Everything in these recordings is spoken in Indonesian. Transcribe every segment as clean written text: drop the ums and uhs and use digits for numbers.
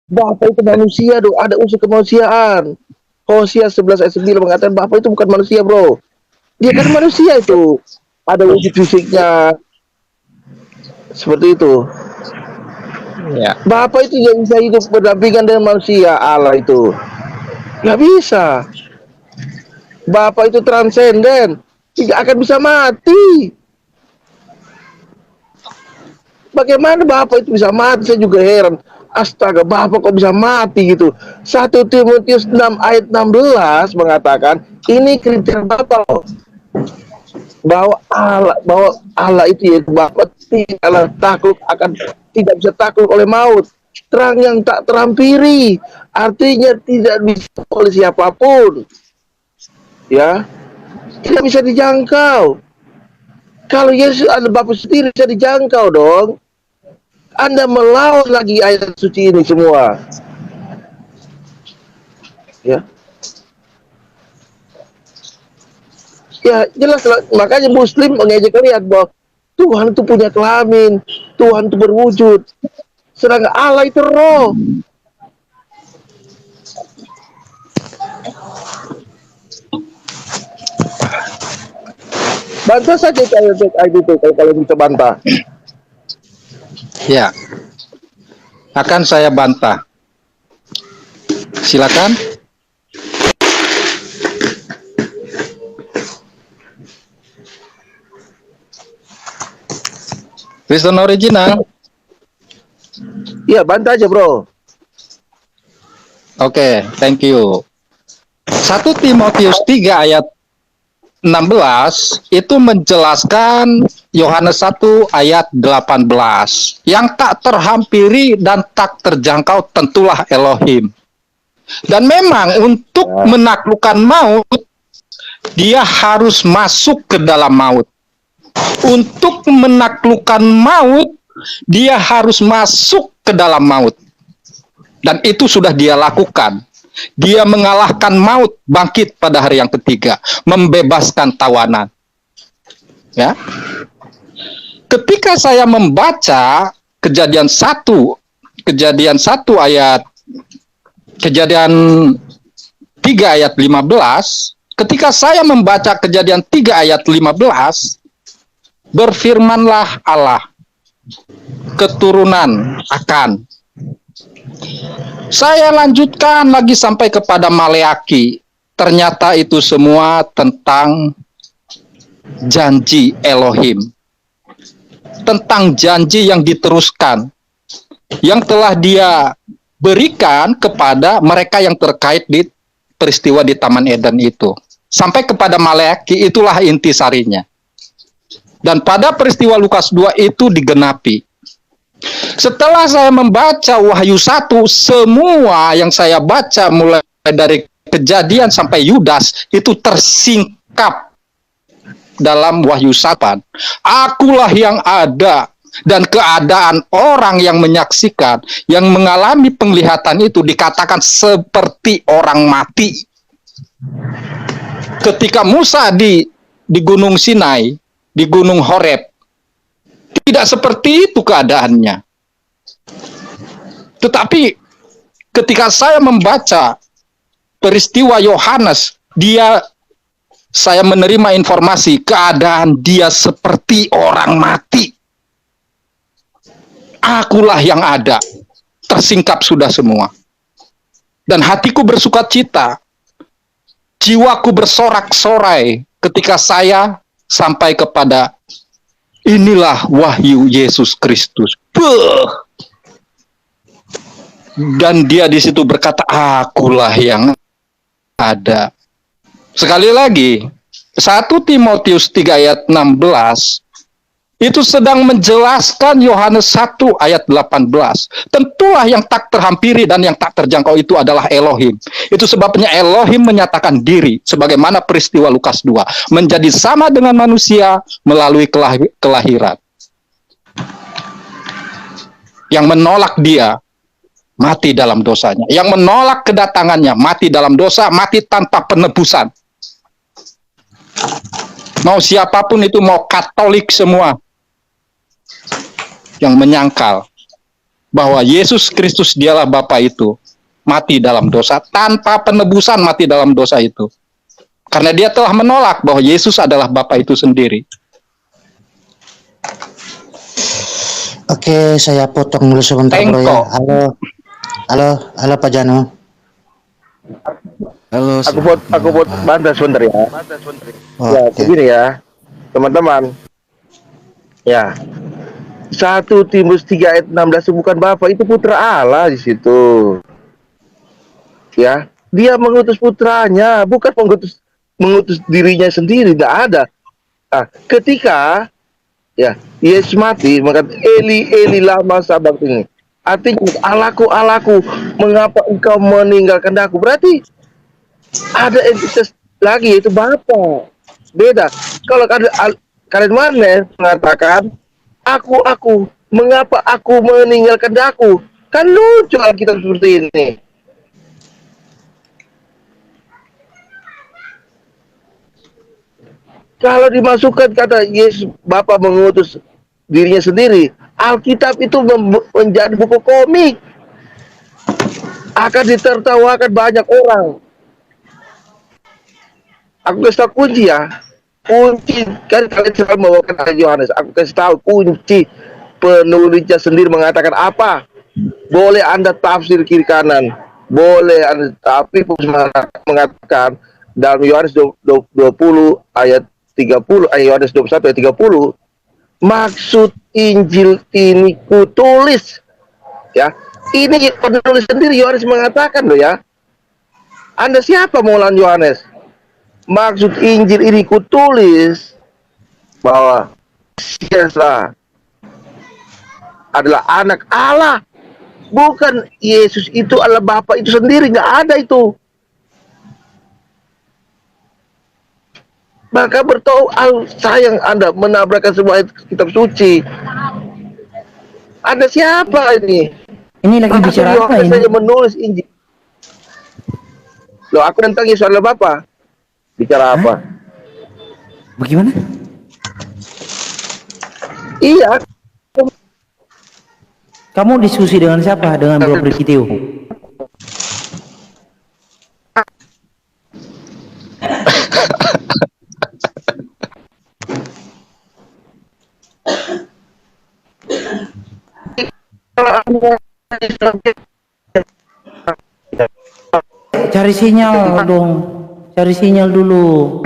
Bapa itu manusia dong, ada unsur kemanusiaan. Hosea 11 ayat 9 mengatakan Bapa itu bukan manusia, bro. Dia kan manusia itu. Ada wujud fisiknya, seperti itu. Ya. Bapa itu yang bisa hidup berdampingan dengan manusia, Allah itu. Nggak bisa. Bapa itu transenden, tidak akan bisa mati. Bagaimana Bapak itu bisa mati? Saya juga heran. Astaga, Bapak kok bisa mati gitu. 1 Timotius 6 ayat 16 mengatakan, ini kriteria Bapak loh. Bahwa Allah itu ya Bapak tidaklah takluk tidak bisa takluk oleh maut. Terang yang tak terampiri, artinya tidak bisa oleh siapapun. Ya, tidak bisa dijangkau. Kalau Yesus ada Bapak sendiri bisa dijangkau dong. Anda melawan lagi ayat suci ini semua. Ya. Ya, jelas makanya Muslim mengejek lihat bahwa Tuhan itu punya kelamin, Tuhan itu berwujud. Sedangkan Allah itu roh. Bantah saja ayat itu kalau bisa bantah. Ya. Akan saya bantah. Silakan. Kristen original. Iya, bantah aja, bro. Oke, thank you. 1 Timotius 3 ayat 16 itu menjelaskan Yohanes 1 ayat 18. Yang tak terhampiri dan tak terjangkau tentulah Elohim. Dan memang untuk menaklukkan maut, dia harus masuk ke dalam maut. Untuk menaklukkan maut, dia harus masuk ke dalam maut. Dan itu sudah dia lakukan. Dia mengalahkan maut, bangkit pada hari yang ketiga, membebaskan tawanan. Ya. Ketika saya membaca Kejadian 1 ayat Kejadian 3 ayat 15, ketika saya membaca Kejadian 3 ayat 15, berfirmanlah Allah, keturunan akan. Saya lanjutkan lagi sampai kepada Maleaki. Ternyata itu semua tentang janji Elohim. Tentang janji yang diteruskan. Yang telah dia berikan kepada mereka yang terkait di peristiwa di Taman Eden itu. Sampai kepada Maleaki, itulah intisarinya. Dan pada peristiwa Lukas 2 itu digenapi. Setelah saya membaca Wahyu 1, semua yang saya baca mulai dari Kejadian sampai Yudas itu tersingkap dalam Wahyu 1. Akulah yang ada, dan keadaan orang yang menyaksikan, yang mengalami penglihatan itu dikatakan seperti orang mati. Ketika Musa di Gunung Sinai, di Gunung Horeb, tidak seperti itu keadaannya. Tetapi ketika saya membaca peristiwa Yohanes, saya menerima informasi keadaan dia seperti orang mati. Akulah yang ada, tersingkap sudah semua. Dan hatiku bersuka cita, jiwaku bersorak-sorai ketika saya sampai kepada inilah wahyu Yesus Kristus. Dan dia di situ berkata, akulah yang ada. Sekali lagi, 1 Timotius 3 ayat 16 itu sedang menjelaskan Yohanes 1 ayat 18. Tentulah yang tak terhampiri dan yang tak terjangkau itu adalah Elohim. Itu sebabnya Elohim menyatakan diri sebagaimana peristiwa Lukas 2, menjadi sama dengan manusia melalui kelahiran. Yang menolak dia mati dalam dosanya. Yang menolak kedatangannya mati dalam dosa, mati tanpa penebusan. Mau siapapun itu, mau Katolik semua yang menyangkal bahwa Yesus Kristus dialah Bapa itu mati dalam dosa, tanpa penebusan mati dalam dosa itu. Karena dia telah menolak bahwa Yesus adalah Bapa itu sendiri. Oke, saya potong dulu sebentar bro ya. Halo Pak Jano. Halo. Aku buat bantah sebentar ya. Ya, begini ya, teman-teman. Ya, 1 Timotius 3 ayat 16 itu bukan Bapa, itu putra Allah di situ. Ya, dia mengutus putranya, bukan mengutus dirinya sendiri, tidak ada. Nah, ketika ya Yesus mati, maka Eli Eli lama sabachthani. Artinya Allahku, mengapa engkau meninggalkan aku? Berarti ada entitas lagi, yaitu Bapa. Beda. Kalau kalian mana mengatakan aku, mengapa aku meninggalkan aku? Kan lucu Alkitab seperti ini. Kalau dimasukkan kata Yesus Bapa mengutus dirinya sendiri, Alkitab itu menjadi buku komik, akan ditertawakan banyak orang. Aku kasih tahu kunci ya, kunci kan kalian selalu membawakan ayat Yohanes. Aku kasih tahu kunci, penulisnya sendiri mengatakan apa. Boleh Anda tafsir kiri kanan, boleh Anda, tapi mengatakan dalam Yohanes 20 ayat 30, Yohanes 21 ayat 30, maksud Injil ini kutulis. Ya, ini penulis sendiri Yohanes mengatakan loh ya. Anda siapa Maulan Yohanes? Maksud Injil ini kutulis bahwa Yesus adalah anak Allah, bukan Yesus itu adalah Bapa itu sendiri, nggak ada itu. Maka sayang Anda menabrakkan sebuah kitab suci. Anda siapa ini? Ini lagi bicara apa ini? Saya menulis Injil. Loh, aku tentang Yesus adalah Bapa. Bicara apa? Bagaimana? Iya. Kamu diskusi dengan siapa? Dengan Bro Brikitio? Cari sinyal dong. Cari sinyal dulu.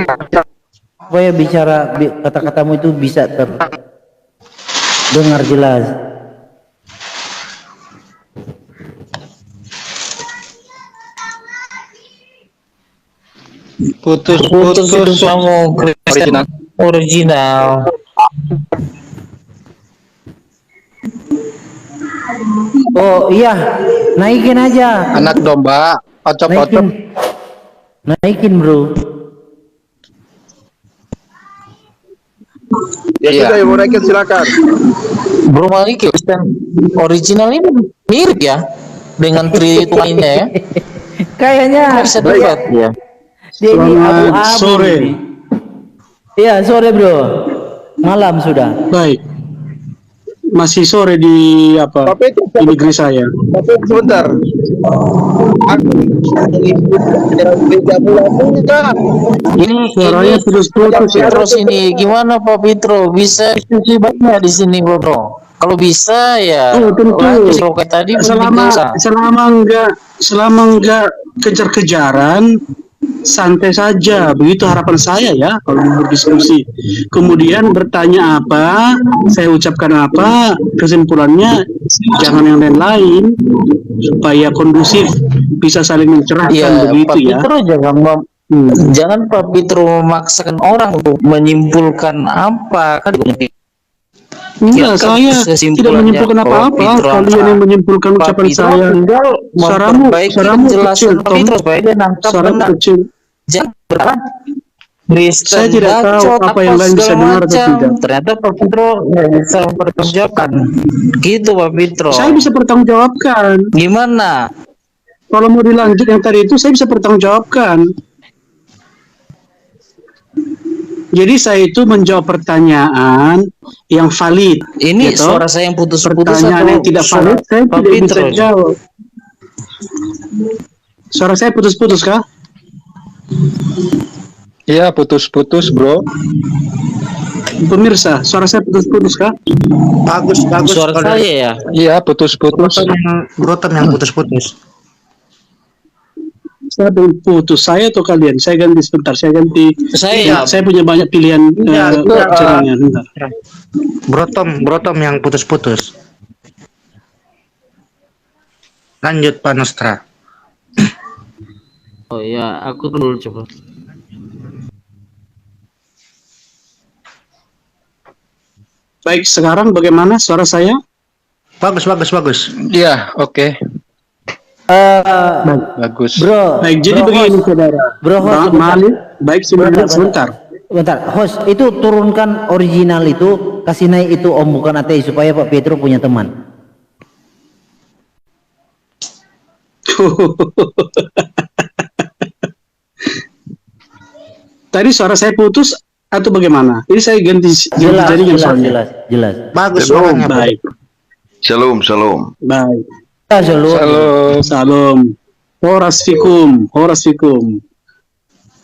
Supaya bicara kata-katamu itu bisa terdengar jelas. Putus kamu original. Oh iya, naikin aja. anak domba, ocop-ocop. Naikin bro. Ya Iya. sudah, yang mau naikin silakan. Bro Malik original ini mirip ya dengan tweet lainnya ya. Kayaknya Bisa dapat ya. dia ini abu-abu. Sore. Iya sore bro. Malam sudah. Baik. Masih sore di apa? Tapi itu Di negeri saya. tapi sebentar. Aku tidak mulai. Ini Suaranya putus-putus ya. terus ini gimana Pak Pitro? Bisa diskusi banyak di sini Bro. Kalau bisa ya. Oh, tentu. lanjut. Kalau kayak tadi Selama enggak kejar-kejaran, santai saja. Begitu harapan saya ya kalau berdiskusi. Kemudian bertanya apa, saya ucapkan apa, kesimpulannya jangan yang lain-lain supaya kondusif, bisa saling mencerahkan ya, begitu Pak ya. Pitro jangan Pak Pitro memaksakan orang untuk menyimpulkan apa kan. Enggak, kan saya tidak kesimpulannya menyimpulkan Pak apa-apa. Pitro Kalian yang menyimpulkan Pak ucapan Pitro saya. tinggal memperbaiki Suaramu penjelasan kecil, Pak Pitro Tom. supaya dia nangkap Suaramu benar. kecil. Jangan berapa Kristen Saya tidak tahu bacot, apa yang lain bisa segala dengar atau macam. tidak. Ternyata Pak Pitro nggak bisa mempertanggungjawabkan. Gitu Pak Pitro. Saya bisa pertanggungjawabkan. Gimana? Kalau mau dilanjut yang tadi itu, saya bisa pertanggungjawabkan. Jadi saya itu menjawab pertanyaan yang valid. Ini gitu. suara saya yang putus-putus Pertanyaan atau yang tidak valid saya Pak tidak bisa Pitro? jawab. Suara saya putus-putus kah? Iya, putus-putus, bro. Pemirsa, suara saya putus-putus kah? Bagus, bagus. Suara Kalau saya ya. Iya, putus-putus. Brotom yang putus-putus. Saya belum putus, saya atau kalian? Saya ganti sebentar, saya ganti. Saya. Saya punya banyak pilihan caranya. Bentar. Brotom yang putus-putus. Lanjut Pak Nostra. Oh ya, aku dulu coba. Baik, sekarang bagaimana suara saya? Bagus, bagus, bagus. Iya, oke. Bagus. Bro, Baik, jadi bro, begini host. saudara. Bro, host, Bang sebentar. Malik, baik sebentar. Bentar, host, itu turunkan original itu, kasih naik itu Om bukan ateis supaya Pak Pietro punya teman. Tadi suara saya putus atau bagaimana? Ini saya ganti Jelas, jaringan jelas, soalnya. jelas, jelas. Bagus Belum, suaranya, Pak. Baik, Shalom, shalom. baik. Ya, selalu. Halo. Salam. Horas fikum, horas fikum.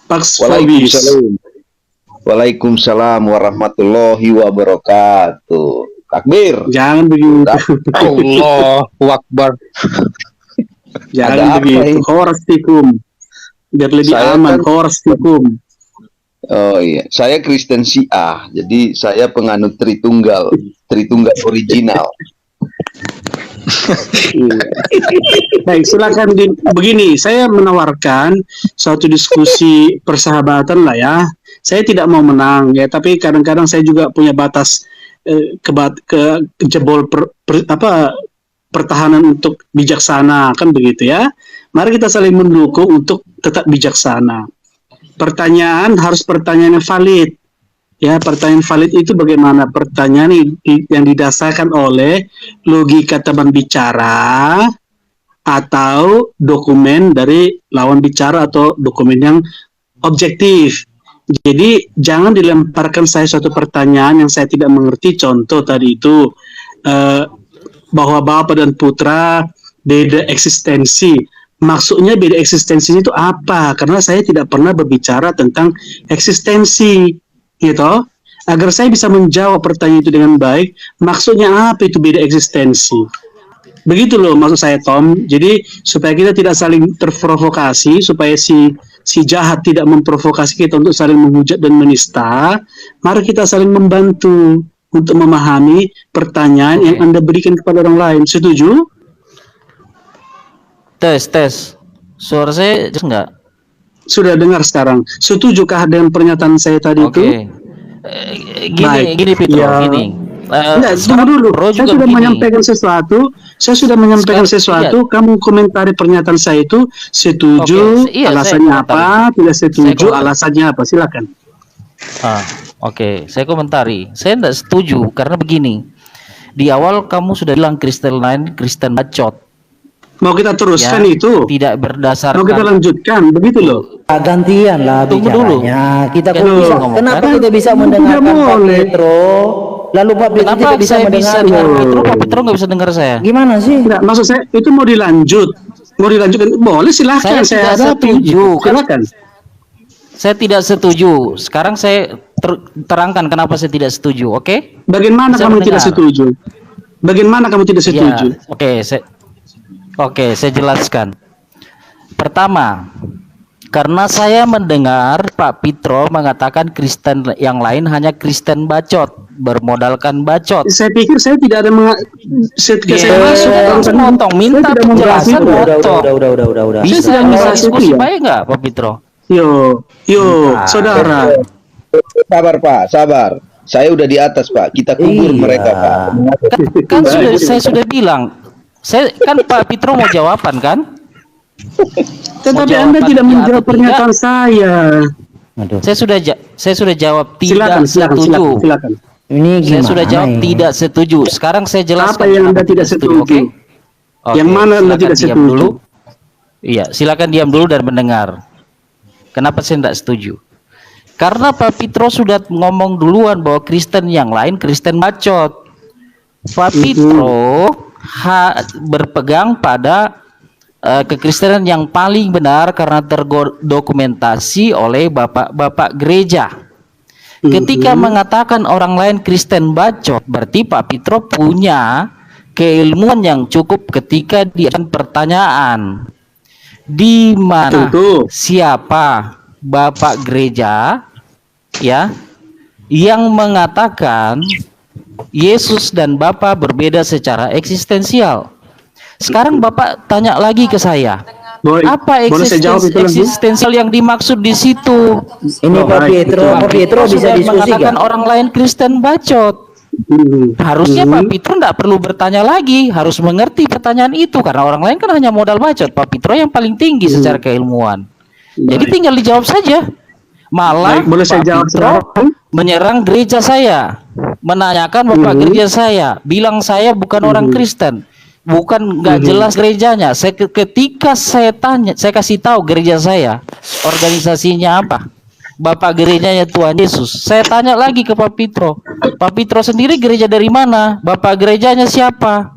Pax Fobis. Waalaikumsalam. Waalaikumsalam warahmatullahi wabarakatuh. Takbir. Jangan begitu. Allahu Akbar. Jangan Ada apa begitu. ini? Horas fikum. Biar lebih Saya aman. kan- Horas fikum. Oh iya, saya Kristen Syiah, jadi saya penganut Tritunggal original. Baik, silakan begini. Saya menawarkan suatu diskusi persahabatan lah ya. Saya tidak mau menang ya, tapi kadang-kadang saya juga punya batas jebol pertahanan untuk bijaksana kan begitu ya. Mari kita saling mendukung untuk tetap bijaksana. Pertanyaan harus pertanyaan yang valid. Ya, pertanyaan valid itu bagaimana? Pertanyaan yang didasarkan oleh logika teman bicara atau dokumen dari lawan bicara atau dokumen yang objektif. Jadi jangan dilemparkan saya suatu pertanyaan yang saya tidak mengerti. Contoh tadi itu bahwa Bapak dan Putra beda eksistensi. Maksudnya beda eksistensinya itu apa? Karena saya tidak pernah berbicara tentang eksistensi, gitu. Agar saya bisa menjawab pertanyaan itu dengan baik, maksudnya apa itu beda eksistensi? Begitu loh maksud saya, Tom. Jadi supaya kita tidak saling terprovokasi, supaya si jahat tidak memprovokasi kita untuk saling menghujat dan menista, mari kita saling membantu untuk memahami pertanyaan yang Anda berikan kepada orang lain. Setuju? Tes. Suara saya jelas nggak? Sudah dengar sekarang. Setujukah dengan pernyataan saya tadi Oke. itu? Baik. Gini Pitro, Ya. gini. Enggak, Sekarang tunggu dulu. Bro Saya juga sudah begini. menyampaikan sesuatu. Saya sudah menyampaikan Sekarang, sesuatu. Kamu komentari pernyataan saya itu setuju, Oke, iya, alasannya saya apa, tidak setuju, Saya komentari. alasannya apa. Silakan. Oke, saya komentari. Saya tidak setuju karena begini. Di awal kamu sudah bilang Kristen lain, Kristen bacot. Mau kita teruskan Ya, itu? tidak berdasarkan. Mau kita lanjutkan? Begitu loh. Gantian lah Tunggu dulu. bicaranya. Kita kok Kan bisa, ngomong, kenapa kan? kita bisa mendengarkan Tidak Pak boleh. Pietro? Lalu Pak Pietro Kenapa tidak bisa saya bisa dengar mendengar? Pak Pitro nggak bisa dengar saya? Gimana sih? Enggak, maksud saya itu mau dilanjut. Mau dilanjutkan? Boleh, silahkan. Saya Saya tidak hadapi. setuju. Silakan. Saya tidak setuju. Sekarang saya terangkan kenapa saya tidak setuju, oke? Bagaimana Bisa kamu mendengar. tidak setuju? Bagaimana kamu tidak setuju? Ya, oke, saya jelaskan. Pertama, karena saya mendengar Pak Pitro mengatakan Kristen yang lain hanya Kristen bacot, bermodalkan bacot. Saya pikir saya tidak ada ketika saya masuk barusan potong, minta saya tidak membahas penjelasan, itu. Udah. Bisa Saya tidak bisa membahas itu, diskusi ya. baik nggak Pak Pitro? Yo, saudara. Sabar Pak, sabar. Saya udah di atas Pak. Kita kubur Iya. mereka Pak. Kan saya sudah bilang, saya kan Pak Pitro mau jawaban kan? Tetapi Mau Anda jawaban tidak ya menjawab atau pernyataan saya. Aduh. Saya sudah jawab tidak setuju. Silakan. Ini gimana? Saya sudah jawab ini? tidak setuju. Sekarang saya jelaskan Apa yang kenapa Anda tidak setuju? Oke? Yang mana Anda silakan tidak diam setuju? dulu. Iya, silakan diam dulu dan mendengar. Kenapa saya tidak setuju? Karena Pak Pitro sudah ngomong duluan bahwa Kristen yang lain Kristen bacot. Pak Pitro berpegang pada kekristenan yang paling benar karena terdokumentasi oleh bapak-bapak gereja. Ketika mengatakan orang lain Kristen bacot, berarti Pak Pitro punya keilmuan yang cukup ketika dia pertanyaan. Di mana siapa bapak gereja ya yang mengatakan Yesus dan Bapa berbeda secara eksistensial? Sekarang Bapak tanya lagi ke saya, apa eksistensial yang dimaksud di situ? Ini Pak Pietro bisa sudah diskusikan. mengatakan orang lain Kristen bacot. Harusnya Pak Pitro tidak perlu bertanya lagi, harus mengerti pertanyaan itu karena orang lain kan hanya modal bacot. Pak Pitro yang paling tinggi secara keilmuan. Jadi tinggal dijawab saja. Malah boleh saya Pak jawab Pitro menyerang gereja saya, menanyakan bapak gereja saya, bilang saya bukan orang Kristen, bukan nggak jelas gerejanya. Ketika saya tanya, saya kasih tahu gereja saya, organisasinya apa, bapak gerejanya Tuhan Yesus. Saya tanya lagi ke Pak Pitro sendiri gereja dari mana? Bapak gerejanya siapa?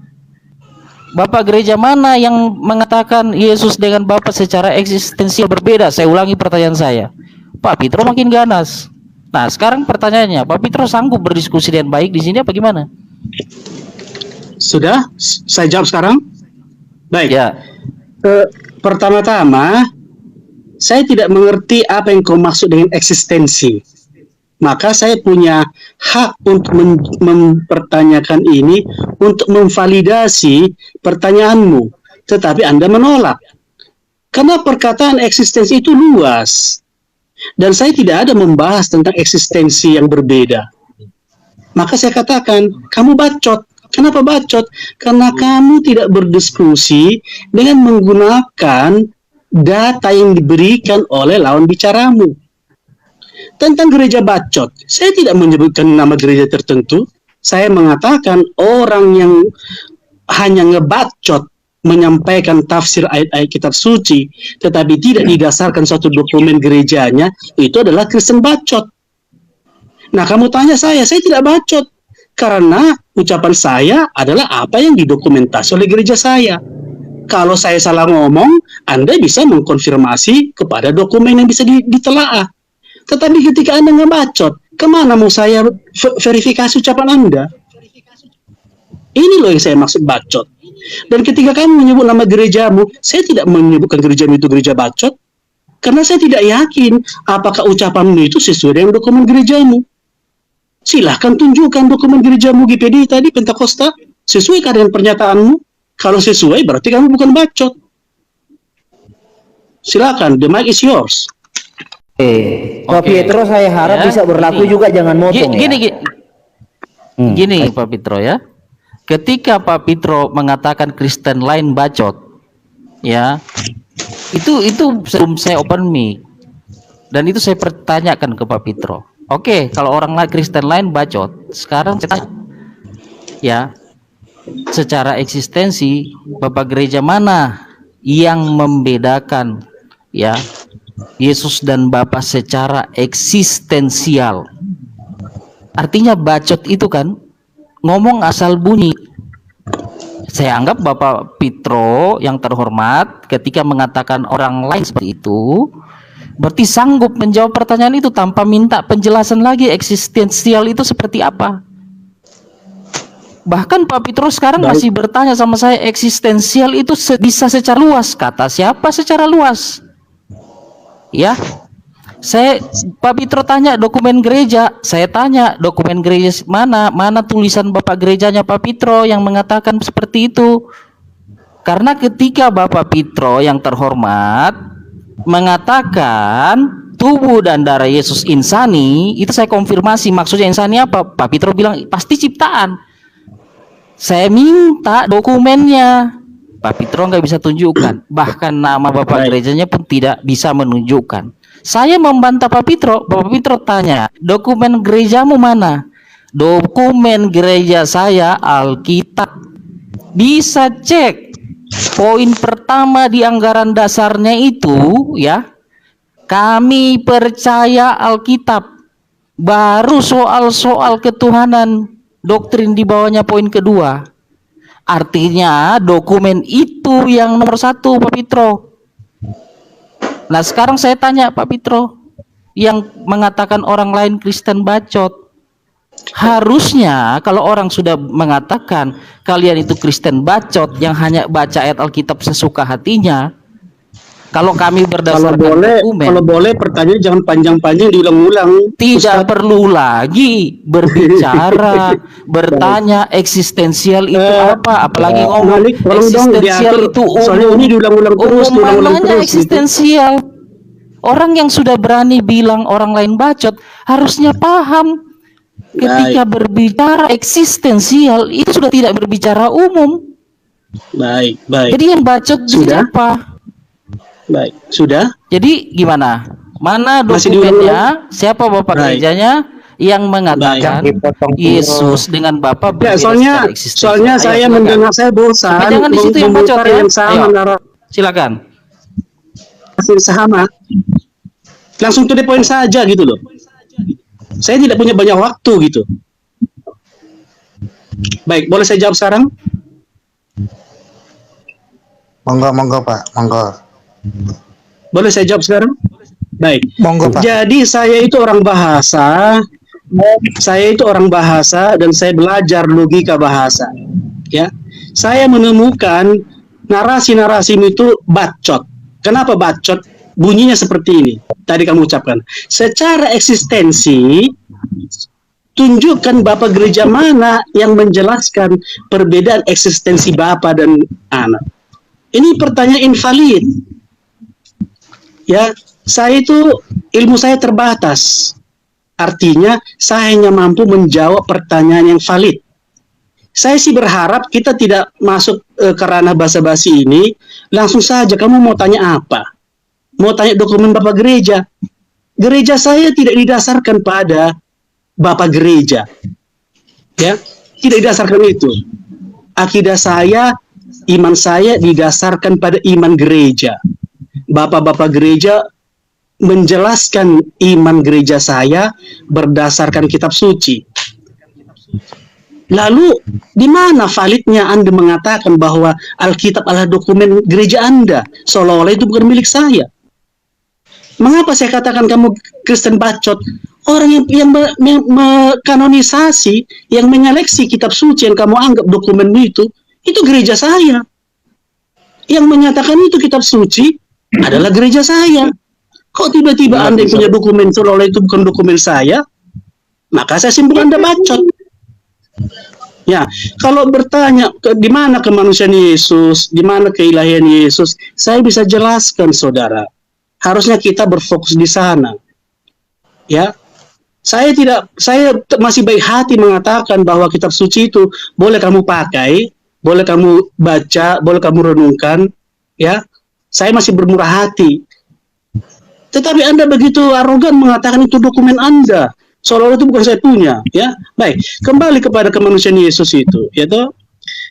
Bapak gereja mana yang mengatakan Yesus dengan Bapa secara eksistensial berbeda? Saya ulangi pertanyaan saya. Pak Pitro makin ganas. Nah, sekarang pertanyaannya, Pak Pitro sanggup berdiskusi dengan baik di sini apa gimana? Sudah, saya jawab sekarang. Baik. Ya. Pertama-tama, saya tidak mengerti apa yang kau maksud dengan eksistensi. Maka saya punya hak untuk mempertanyakan ini, untuk memvalidasi pertanyaanmu. Tetapi Anda menolak. Karena perkataan eksistensi itu luas. Dan saya tidak ada membahas tentang eksistensi yang berbeda. Maka saya katakan, kamu bacot. Kenapa bacot? Karena kamu tidak berdiskusi dengan menggunakan data yang diberikan oleh lawan bicaramu. Tentang gereja bacot, saya tidak menyebutkan nama gereja tertentu. Saya mengatakan orang yang hanya ngebacot, menyampaikan tafsir ayat-ayat kitab suci, tetapi tidak didasarkan suatu dokumen gerejanya, itu adalah Kristen bacot. Nah, kamu tanya saya tidak bacot. Karena ucapan saya adalah apa yang didokumentasi oleh gereja saya. Kalau saya salah ngomong, Anda bisa mengkonfirmasi kepada dokumen yang bisa ditelaah. Tetapi ketika Anda ngebacot, kemana mau saya verifikasi ucapan Anda? Ini loh yang saya maksud bacot. Dan ketika kamu menyebut nama gerejamu, saya tidak menyebutkan gerejamu itu gereja bacot. Karena saya tidak yakin apakah ucapanmu itu sesuai dengan dokumen gerejamu. Silahkan tunjukkan dokumen gerejamu GPD tadi, Pentakosta. Sesuaikan dengan pernyataanmu. Kalau sesuai, berarti kamu bukan bacot. Silakan, the mic is yours. Pak Pietro saya harap bisa berlaku juga, jangan motong Gini Pak Pitro ya. Ketika Pak Pitro mengatakan Kristen lain bacot, ya, itu sebelum saya open mic, dan itu saya pertanyakan ke Pak Pitro. Oke, kalau orang lain Kristen lain bacot, sekarang saya tanya, ya, secara eksistensi, Bapak gereja mana yang membedakan, ya, Yesus dan Bapa secara eksistensial? Artinya bacot itu kan ngomong asal bunyi. Saya anggap Bapak Pitro yang terhormat ketika mengatakan orang lain seperti itu, berarti sanggup menjawab pertanyaan itu tanpa minta penjelasan lagi eksistensial itu seperti apa. Bahkan Pak Pitro sekarang masih bertanya sama saya, eksistensial itu bisa secara luas. Kata siapa secara luas? Ya, Pak Pitro tanya dokumen gereja, saya tanya dokumen gereja mana tulisan Bapak gerejanya Pak Pitro yang mengatakan seperti itu. Karena ketika Bapak Pitro yang terhormat mengatakan tubuh dan darah Yesus insani, itu saya konfirmasi maksudnya insani apa. Pak Pitro bilang pasti ciptaan. Saya minta dokumennya, Pak Pitro nggak bisa tunjukkan, bahkan nama Bapak gerejanya pun tidak bisa menunjukkan. Saya membantah Pak Pitro. Bapak Pitro tanya, dokumen gerejamu mana? Dokumen gereja saya Alkitab. Bisa cek. Poin pertama di anggaran dasarnya itu, ya, Kami percaya Alkitab. Baru soal-soal ketuhanan, doktrin di bawahnya poin kedua. Artinya dokumen itu yang nomor satu, Pak Pitro. Nah sekarang saya tanya Pak Pitro, yang mengatakan orang lain Kristen bacot. Harusnya kalau orang sudah mengatakan kalian itu Kristen bacot yang hanya baca ayat Alkitab sesuka hatinya, kalau kami berdasarkan dokumen, kalau boleh pertanyaan jangan panjang-panjang diulang-ulang. tidak perlu lagi berbicara, bertanya eksistensial itu apa, apalagi ngomong eksistensial itu soalnya ini diulang-ulang terus, umum, gitu. Eksistensial. Orang yang sudah berani bilang orang lain bacot harusnya paham ketika berbicara eksistensial itu sudah tidak berbicara umum. Baik. Jadi yang bacot siapa? Baik, sudah. Jadi gimana? Mana dokumennya? Siapa bapak gerejanya yang mengatakan Yesus dengan Bapa berbeda soalnya saya mendengar, saya bosan. Jangan di situ yang bacot ya. Silakan. Sama. Langsung to the point saja gitu loh. Saya tidak punya banyak waktu gitu. Baik, boleh saya jawab sekarang? Monggo Pak, monggo. Boleh saya jawab sekarang? Baik. Monggo Pak. Jadi saya itu orang bahasa. Dan saya belajar logika bahasa. Ya. Saya menemukan narasi-narasi itu bacot. Kenapa bacot? Bunyinya seperti ini. Tadi kamu ucapkan. Secara eksistensi, tunjukkan Bapak gereja mana yang menjelaskan perbedaan eksistensi Bapa dan anak. Ini pertanyaan invalid. Ya, saya itu ilmu saya terbatas. Artinya saya hanya mampu menjawab pertanyaan yang valid. Saya sih berharap kita tidak masuk ke ranah basa-basi ini. Langsung saja, kamu mau tanya apa? Mau tanya dokumen Bapak gereja? Gereja saya tidak didasarkan pada Bapak gereja. Ya, tidak didasarkan itu. Akidah saya, iman saya didasarkan pada iman gereja. Bapak-bapak gereja menjelaskan iman gereja saya berdasarkan kitab suci. Lalu, di mana validnya Anda mengatakan bahwa Alkitab adalah dokumen gereja Anda? Seolah-olah itu bukan milik saya. Mengapa saya katakan kamu Kristen bacot? Orang yang mengkanonisasi, yang menyeleksi kitab suci yang kamu anggap dokumenmu itu gereja saya. Yang menyatakan itu kitab suci adalah gereja saya. Kok tiba-tiba Anda yang punya dokumen seolah-olah itu bukan dokumen saya? Maka saya simpulkan Anda bacot. Ya, kalau bertanya di mana kemanusiaan Yesus, di mana keilahian Yesus, saya bisa jelaskan, saudara. Harusnya kita berfokus di sana. Ya, saya masih baik hati mengatakan bahwa kitab suci itu boleh kamu pakai, boleh kamu baca, boleh kamu renungkan. Ya, saya masih bermurah hati. Tetapi Anda begitu arogan mengatakan itu dokumen Anda. Seolah-olah itu bukan saya punya, ya. Baik, kembali kepada kemanusiaan Yesus itu, yaitu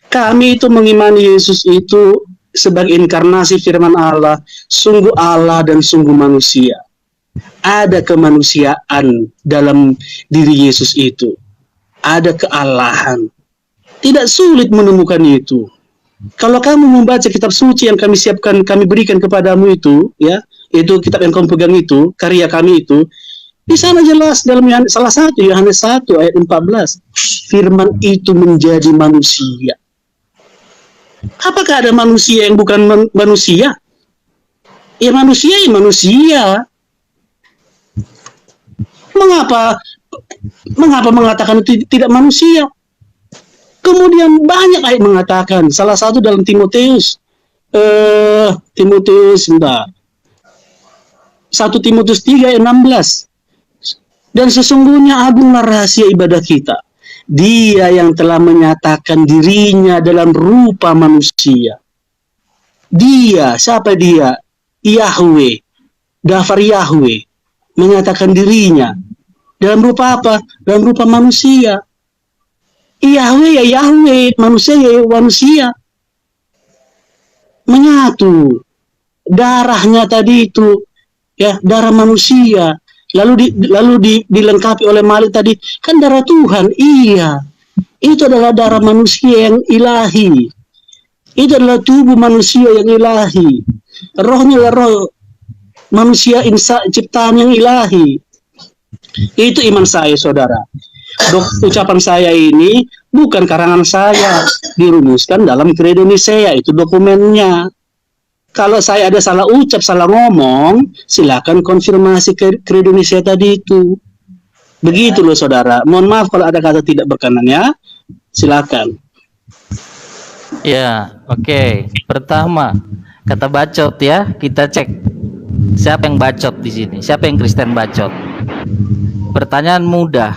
kami itu mengimani Yesus itu sebagai inkarnasi firman Allah, sungguh Allah dan sungguh manusia. Ada kemanusiaan dalam diri Yesus itu. Ada kealahan. Tidak sulit menemukan itu. Kalau kamu membaca kitab suci yang kami siapkan, kami berikan kepadamu itu, ya, itu kitab yang kamu pegang itu, karya kami itu, di sana jelas dalam salah satu Yohanes 1 ayat 14, firman itu menjadi manusia. Apakah ada manusia yang bukan manusia? Ya manusia, ya manusia. Mengapa mengatakan itu tidak manusia? Kemudian banyak ayat mengatakan, salah satu dalam Timotius 1 Timotius 3 ayat 16. Dan sesungguhnya agunglah rahasia ibadah kita. Dia yang telah menyatakan dirinya dalam rupa manusia. Dia, siapa dia? Yahweh, Dafar Yahweh, menyatakan dirinya. Dalam rupa apa? Dalam rupa manusia. Yahweh ya Yahweh, manusia ya manusia. Menyatu. Darahnya tadi itu ya darah manusia. Dilengkapi oleh Malik tadi, kan darah Tuhan. Iya, itu adalah darah manusia yang ilahi. Itu adalah tubuh manusia yang ilahi. Rohnya adalah roh manusia ciptaan yang ilahi. Itu iman saya, saudara. Ucapan saya ini bukan karangan saya, dirumuskan dalam Credo Nicea, itu dokumennya. Kalau saya ada salah ucap, salah ngomong, silakan konfirmasi Credo Nicea tadi itu. Begitu loh, saudara. Mohon maaf kalau ada kata tidak berkenan ya. Silakan. Ya, oke. Pertama, kata bacot ya, kita cek siapa yang bacot di sini, siapa yang Kristen bacot. Pertanyaan mudah.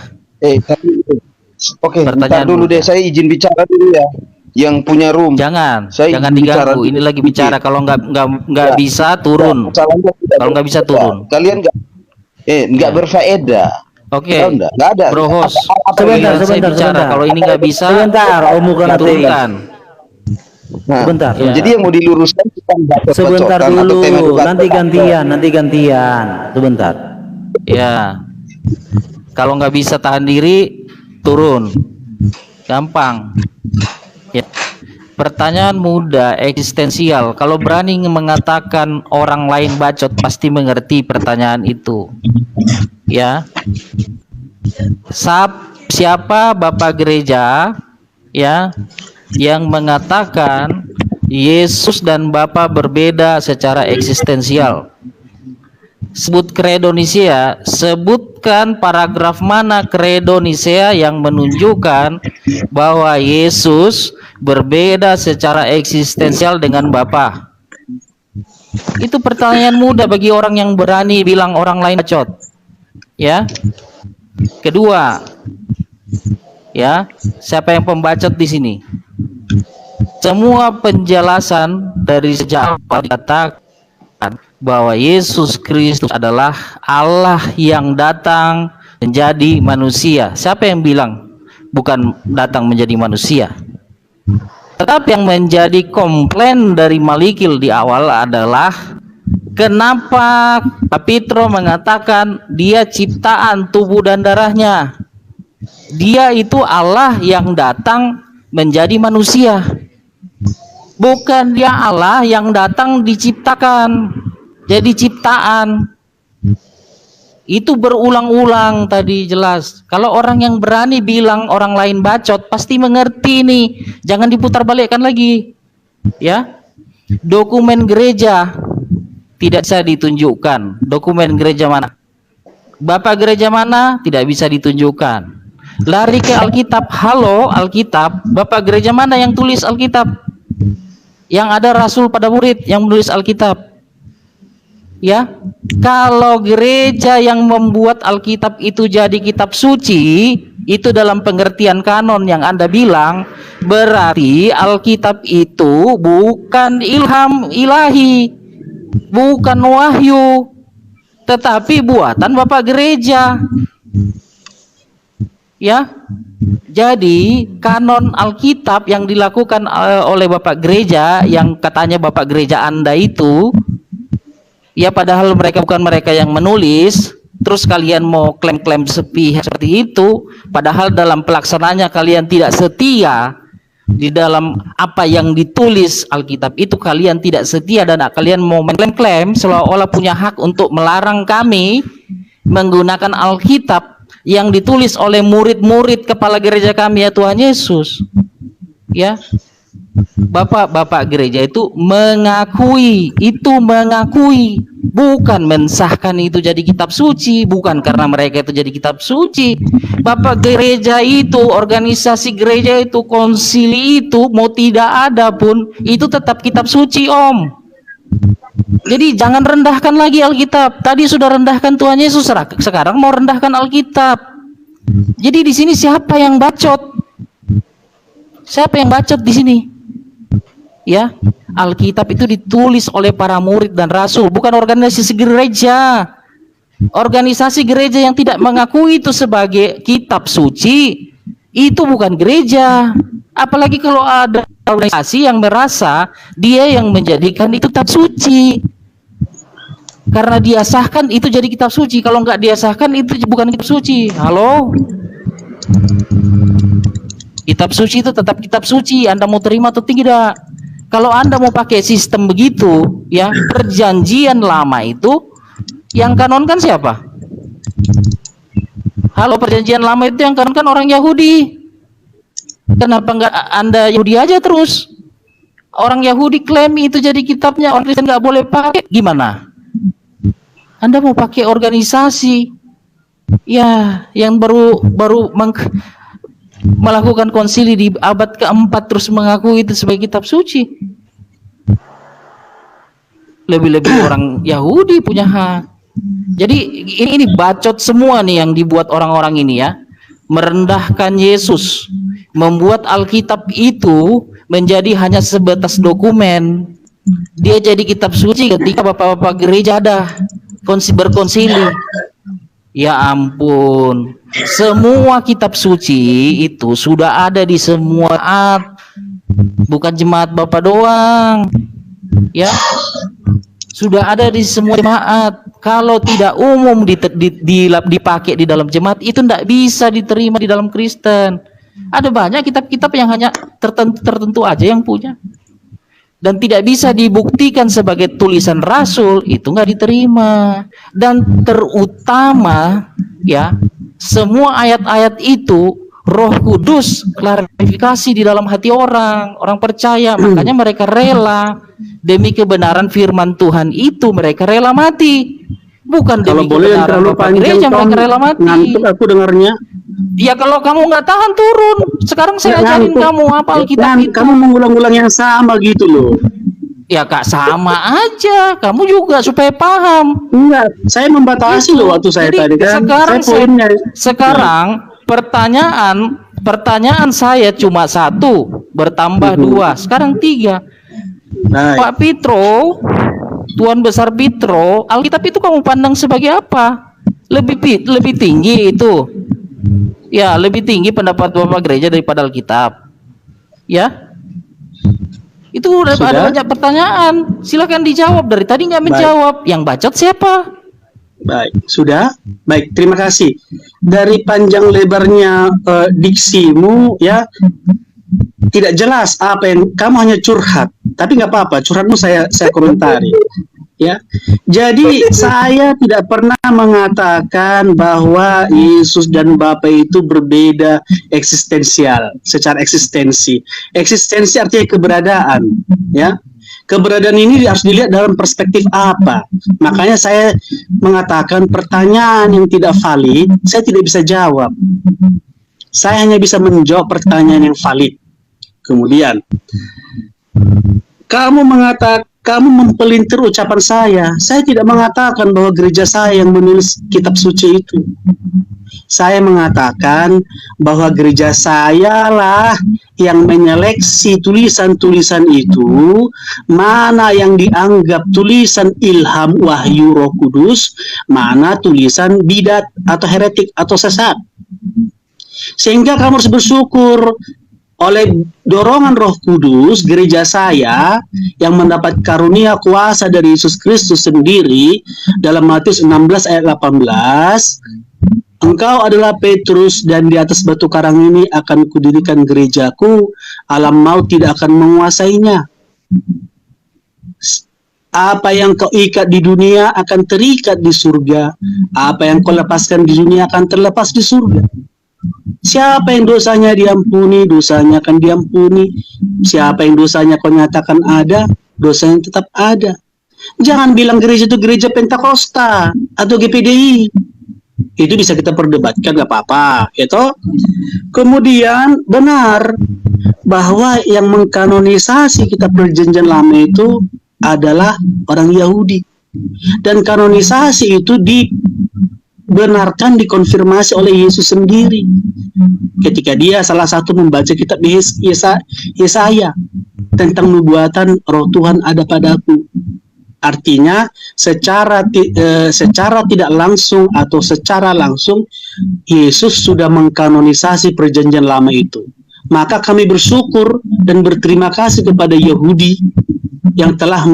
Oke, Pertanyaan bentar dulu mudah. deh, saya izin bicara dulu ya. Yang punya room. Jangan Saya bicara diganggu. dulu. Ini lagi bicara. Kalau nggak Ya. bisa turun. Masalahnya tidak Kalau nggak bisa berfaedah. turun. Kalian nggak Ya. berfaedah. Oke. Tahu nggak ada. Bro host. Sebentar, Saya sebentar, bicara. sebentar. Kalau ini nggak bisa, Sebentar, Om bukan ateis. diturunkan. Nah, Sebentar. Ya. Jadi yang mau diluruskan bukan Sebentar bacot-bacotan atau tema dulu, debat. nanti gantian. Sebentar. Ya. Kalau nggak bisa tahan diri, turun. Gampang. Ya. Pertanyaan mudah, eksistensial. Kalau berani mengatakan orang lain bacot, pasti mengerti pertanyaan itu. Ya. Siapa Bapak Gereja ya yang mengatakan Yesus dan Bapa berbeda secara eksistensial? Sebut Credo Nicea, sebutkan paragraf mana Credo Nicea yang menunjukkan bahwa Yesus berbeda secara eksistensial dengan Bapa. Itu pertanyaan mudah bagi orang yang berani bilang orang lain bacot. Ya. Kedua, ya, siapa yang pembacot di sini? Semua penjelasan dari sejak awal dikatakan bahwa Yesus Kristus adalah Allah yang datang menjadi manusia. Siapa yang bilang bukan datang menjadi manusia? Tetapi yang menjadi komplain dari Malikil di awal adalah kenapa Pak Pietro mengatakan dia ciptaan tubuh dan darahnya. Dia itu Allah yang datang menjadi manusia. Bukan dia Allah yang datang diciptakan, jadi ciptaan. Itu berulang-ulang tadi jelas. Kalau orang yang berani bilang orang lain bacot, pasti mengerti nih. Jangan diputar balikkan lagi. Ya. Dokumen gereja tidak bisa ditunjukkan. Dokumen gereja mana? Bapak gereja mana? Tidak bisa ditunjukkan. Lari ke Alkitab. Halo Alkitab, Bapak gereja mana yang tulis Alkitab? Yang ada rasul pada murid yang menulis Alkitab. Ya, kalau gereja yang membuat Alkitab itu jadi kitab suci, itu dalam pengertian kanon yang Anda bilang, berarti Alkitab itu bukan ilham ilahi, bukan wahyu, tetapi buatan Bapak gereja. Ya, jadi kanon Alkitab yang dilakukan oleh Bapak gereja, yang katanya Bapak gereja Anda itu, ya padahal mereka bukan mereka yang menulis, terus kalian mau klaim-klaim seperti itu, padahal dalam pelaksanaannya kalian tidak setia di dalam apa yang ditulis Alkitab itu, kalian tidak setia dan kalian mau mengklaim-klaim seolah-olah punya hak untuk melarang kami menggunakan Alkitab yang ditulis oleh murid-murid kepala gereja kami, ya Tuhan Yesus. Ya, Bapak gereja itu mengakui, bukan mensahkan itu jadi kitab suci, bukan karena mereka itu jadi kitab suci. Bapak gereja itu, organisasi gereja itu, konsili itu, mau tidak ada pun itu tetap kitab suci, Om. Jadi jangan rendahkan lagi Alkitab. Tadi sudah rendahkan Tuhan Yesus, sekarang mau rendahkan Alkitab. Jadi di sini siapa yang bacot? Siapa yang bacot di sini? Ya, Alkitab itu ditulis oleh para murid dan rasul, bukan organisasi gereja. Organisasi gereja yang tidak mengakui itu sebagai kitab suci, itu bukan gereja. Apalagi kalau ada organisasi yang merasa dia yang menjadikan itu kitab suci. Karena dia sahkan itu jadi kitab suci. Kalau nggak dia sahkan itu bukan kitab suci. Halo? Kitab suci itu tetap kitab suci. Anda mau terima atau tidak? Kalau Anda mau pakai sistem begitu, ya, perjanjian lama itu yang kanonkan siapa? Halo, perjanjian lama itu yang kanonkan orang Yahudi. Kenapa nggak Anda Yahudi aja terus? Orang Yahudi klaim itu jadi kitabnya, orang Kristen nggak boleh pakai. Gimana? Anda mau pakai organisasi, ya, yang baru melakukan konsili di abad keempat terus mengaku itu sebagai kitab suci. Lebih-lebih orang Yahudi punya hak. Jadi ini bacot semua nih yang dibuat orang-orang ini, ya, merendahkan Yesus, membuat Alkitab itu menjadi hanya sebatas dokumen. Dia jadi kitab suci ketika bapak-bapak gereja ada berkonsili. Ya ampun, semua kitab suci itu sudah ada di semua jemaat, bukan jemaat Bapak doang, ya, sudah ada di semua jemaat. Kalau tidak umum dipakai di dalam jemaat, itu tidak bisa diterima di dalam Kristen. Ada banyak kitab-kitab yang hanya tertentu aja yang punya, dan tidak bisa dibuktikan sebagai tulisan rasul, itu nggak diterima. Dan terutama, ya, semua ayat-ayat itu Roh Kudus klarifikasi di dalam hati orang percaya, makanya mereka rela demi kebenaran firman Tuhan itu, mereka rela mati. Bukan Kalau demi boleh yang kebenaran terlalu Bapak panjang, gereja, Tom, mereka rela mati. ngantuk aku dengarnya. Ya kalau kamu nggak tahan turun. Sekarang saya ajarin Ngantuk. kamu apa Alkitab itu. Kamu mengulang-ulang yang sama gitu loh. Ya Kak, sama aja. Kamu juga supaya paham. Enggak, saya membatasi loh waktu saya Jadi, tadi kan. Sekarang pertanyaan saya cuma satu, bertambah dua, sekarang 3. Nah, Pak Pitro, Tuan Besar Pitro, Alkitab itu kamu pandang sebagai apa? Lebih tinggi itu. Ya, lebih tinggi pendapat Bapak gereja daripada Alkitab. Ya. Itu udah ada banyak pertanyaan. Silakan dijawab. Dari tadi nggak menjawab. Yang bacot siapa? baik, sudah. Baik, terima kasih. Dari panjang lebarnya diksimu, ya, tidak jelas apa yang kamu hanya curhat. Tapi nggak apa-apa, curhatmu saya komentari. Ya, jadi saya tidak pernah mengatakan bahwa Yesus dan Bapa itu berbeda eksistensial, secara eksistensi. Eksistensi artinya keberadaan, ya. Keberadaan ini harus dilihat dalam perspektif apa. Makanya saya mengatakan pertanyaan yang tidak valid, saya tidak bisa jawab. Saya hanya bisa menjawab pertanyaan yang valid. Kemudian, kamu mempelintir ucapan saya. Saya tidak mengatakan bahwa gereja saya yang menulis kitab suci itu. Saya mengatakan bahwa gereja saya lah yang menyeleksi tulisan-tulisan itu, mana yang dianggap tulisan ilham wahyu Roh Kudus, mana tulisan bidat atau heretik atau sesat. Sehingga kamu harus bersyukur oleh dorongan Roh Kudus, gereja saya yang mendapat karunia kuasa dari Yesus Kristus sendiri dalam Matius 16 ayat 18, engkau adalah Petrus dan di atas batu karang ini akan kudirikan gerejaku, alam maut tidak akan menguasainya. Apa yang kau ikat di dunia akan terikat di surga, apa yang kau lepaskan di dunia akan terlepas di surga. Siapa yang dosanya diampuni, dosanya akan diampuni. Siapa yang dosanya kau nyatakan ada, dosanya tetap ada. Jangan bilang gereja itu gereja Pentakosta atau GPDI. Itu bisa kita perdebatkan, gak apa-apa, gitu. Kemudian benar bahwa yang mengkanonisasi kitab Perjanjian Lama itu adalah orang Yahudi. Dan kanonisasi itu dibenarkan, dikonfirmasi oleh Yesus sendiri ketika dia salah satu membaca kitab Yesaya tentang nubuatan Roh Tuhan ada padaku. Artinya secara tidak langsung atau secara langsung Yesus sudah mengkanonisasi Perjanjian Lama itu. Maka kami bersyukur dan berterima kasih kepada Yahudi yang telah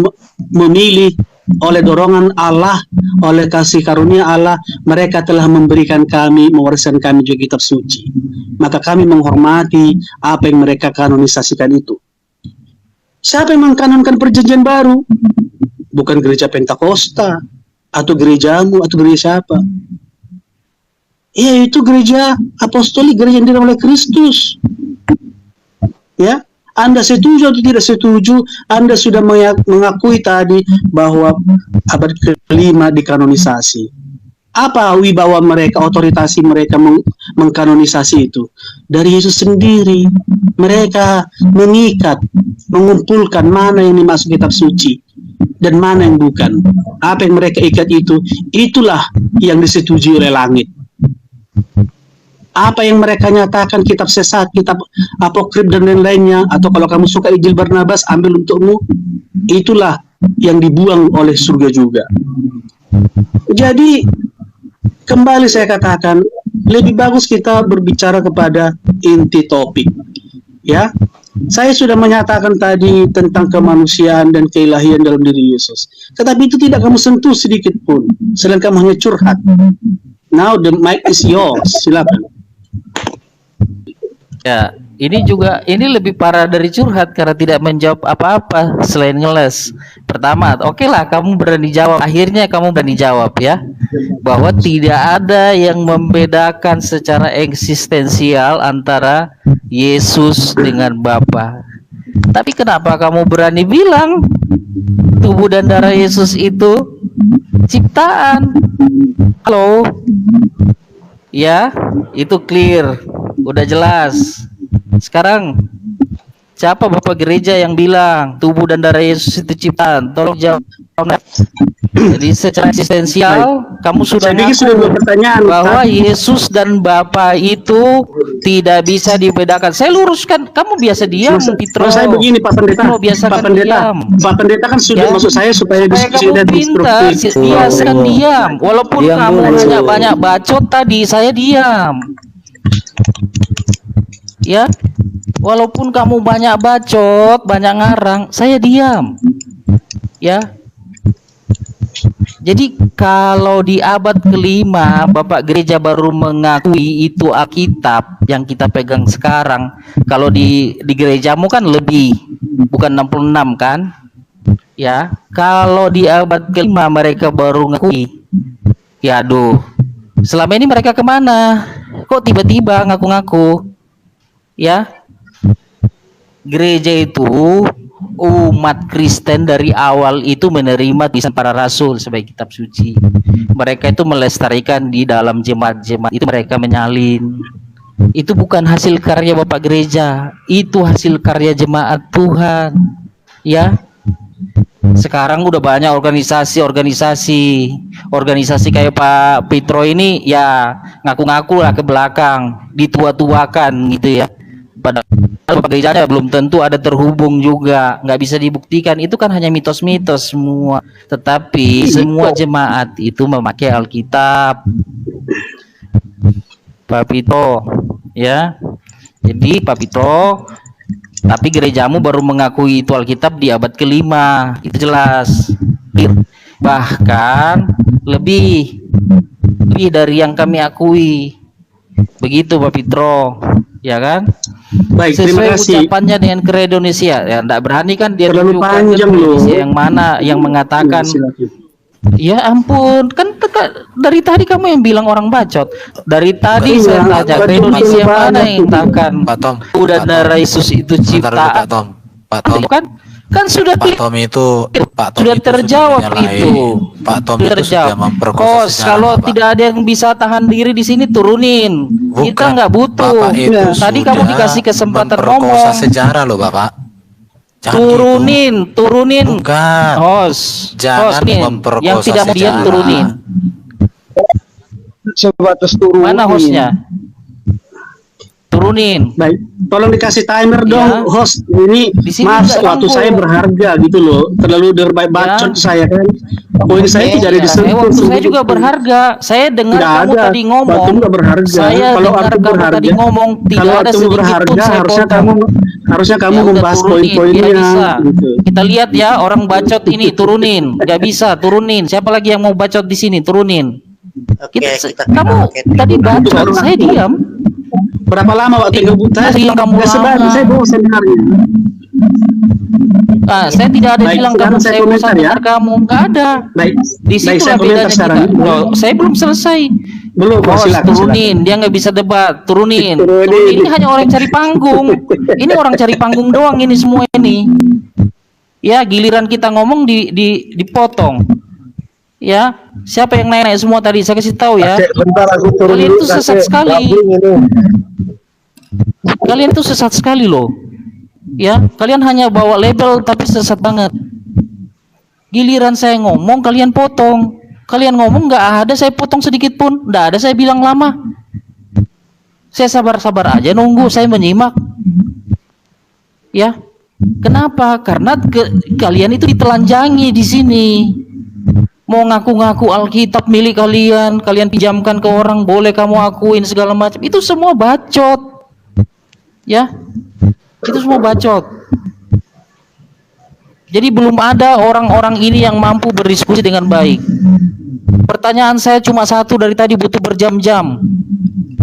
memilih oleh dorongan Allah, oleh kasih karunia Allah, mereka telah memberikan kami, mewariskan kami juga kitab suci. Maka kami menghormati apa yang mereka kanonisasikan itu. Siapa yang mengkanonkan perjanjian baru? Bukan gereja Pentakosta, atau gerejamu, atau gereja siapa? Ya, itu gereja apostolik, gereja yang diriwayatkan oleh Kristus. Ya, Anda setuju atau tidak setuju, Anda sudah mengakui tadi bahwa abad ke-5 dikanonisasi. Apa wibawa mereka, otoritasi mereka mengkanonisasi itu? Dari Yesus sendiri. Mereka mengikat, mengumpulkan mana yang dimaksud kitab suci dan mana yang bukan. Apa yang mereka ikat itu, itulah yang disetujui oleh langit. Apa yang mereka nyatakan kitab sesat, kitab apokrif dan lain-lainnya, atau kalau kamu suka Injil Barnabas, ambil untukmu, itulah yang dibuang oleh surga juga. Jadi kembali saya katakan, lebih bagus kita berbicara kepada inti topik. Ya, saya sudah menyatakan tadi tentang kemanusiaan dan keilahian dalam diri Yesus. Tetapi itu tidak kamu sentuh sedikit pun, sedang kamu hanya curhat. Now the mic is yours, silakan. Ya, ini lebih parah dari curhat karena tidak menjawab apa-apa selain ngeles. Pertama, oke lah kamu berani jawab. Akhirnya kamu berani jawab ya, bahwa tidak ada yang membedakan secara eksistensial antara Yesus dengan Bapa. Tapi kenapa kamu berani bilang tubuh dan darah Yesus itu ciptaan? Halo? Ya, itu clear. Udah jelas. Sekarang siapa Bapak gereja yang bilang tubuh dan darah Yesus itu ciptaan? Tolong jawab. Jadi secara eksistensial kamu sudah ngaku bahwa Yesus dan Bapa itu tidak bisa dibedakan. Saya luruskan, kamu biasa diam, Pitro. Saya begini, Pak Pendeta. Pak Pendeta kan sudah maksud saya supaya diskusi dan pintar, biasakan diam. Walaupun kamu hanya banyak bacot tadi, saya diam. Ya, walaupun kamu banyak bacot, banyak ngarang, saya diam. Ya. Jadi kalau di abad ke-5 Bapak gereja baru mengakui itu Alkitab yang kita pegang sekarang. Kalau di gerejamu kan lebih, bukan 66 kan? Ya, kalau di abad ke-5 mereka baru ngakui. Ya aduh, selama ini mereka kemana? Kok tiba-tiba ngaku-ngaku? Ya, gereja itu umat Kristen dari awal itu menerima tulisan para rasul sebagai kitab suci. Mereka itu melestarikan di dalam jemaat-jemaat itu, mereka menyalin. Itu bukan hasil karya Bapak gereja, itu hasil karya jemaat Tuhan. Ya, sekarang udah banyak organisasi kayak Pak Pitro ini ya ngaku-ngaku lah ke belakang, ditua-tuakan gitu ya. Padahal Bapak gerejanya belum tentu ada terhubung juga, nggak bisa dibuktikan. Itu kan hanya mitos-mitos semua. Tetapi semua jemaat itu memakai Alkitab, Pak Pito, ya. Jadi Pak Pito, tapi gerejamu baru mengakui itu Alkitab di abad ke-5, itu jelas. Bahkan lebih dari yang kami akui. Begitu Pak Pitro, ya kan? Baik, terima kasih. Ucapannya dengan ke Indonesia, ya enggak berani kan dia terlalu panjang loh. Yang mana yang mengatakan ya ampun, kan dari tadi kamu yang bilang orang bacot. Dari tadi saya tanya ke Indonesia mana yang mengatakan udah darah Yesus itu ciptaan. Pak Tom. Kan sudah Pak Tom itu sudah terjawab itu. Pak Tom itu sudah memperkosa sejarah, kalau Bapak. Tidak ada yang bisa tahan diri di sini, turunin. Kita nggak butuh. Tadi kamu dikasih kesempatan ngomong. Sejarah loh Bapak. Turunin. Bukan. Jangan memperkosa yang tidak mau dia turunin. Sebatas turunin. Mana hostnya? Turunin. Baik, tolong dikasih timer dong, host. Ini Di sini maaf, nggak waktu nyambung. saya berharga gitu loh. Terlalu bacot saya kan. Poin saya tidak disentuh. Waktu saya juga sedikit. berharga. Saya dengar Nggak kamu ada. tadi ngomong. Waktu nggak berharga. Saya Kalau dengar waktu kamu berharga, tadi ngomong tidak kalau ada waktu sedikit pun berharga, saya potong. harusnya kamu Ya udah, membahas turunin, biar poin-poinnya. bisa. Gitu. Kita lihat ya orang bacot ini turunin, nggak bisa turunin. Siapa lagi yang mau bacot di sini turunin? Kamu tadi bacot, saya diam. Berapa lama waktu ngebut Saya bilang kamu lama. Saya bosan dengarnya. Saya tidak ada Baik, bilang sekarang kamu saya saya komentar bosan ya. dengar kamu, nggak ada. Baik, Di situ saya komentar bedanya sekarang. kita. Loh, saya belum selesai. Belum, Bos, silakan. turunin, dia nggak bisa debat, turunin. Ini hanya orang cari panggung. Ini orang cari panggung doang ini semua ini. Ya, giliran kita ngomong dipotong. Ya, siapa yang naik semua tadi? Saya kasih tahu ya. Bentar aku turun Kalian dulu, itu sesat Kakek. sekali. Gabung ini. Kalian itu sesat sekali loh. Ya, kalian hanya bawa label tapi sesat banget. Giliran saya ngomong kalian potong. Kalian ngomong nggak ada saya potong sedikit pun. Nggak ada saya bilang lama. Saya sabar-sabar aja nunggu, saya menyimak. Ya. Kenapa? Karena kalian itu ditelanjangi di sini. Mau ngaku-ngaku Alkitab milik kalian, kalian pinjamkan ke orang, boleh kamu akuin segala macam. Itu semua bacot. Ya. Itu semua bacot. Jadi belum ada orang-orang ini yang mampu berdiskusi dengan baik. Pertanyaan saya cuma satu dari tadi, butuh berjam-jam.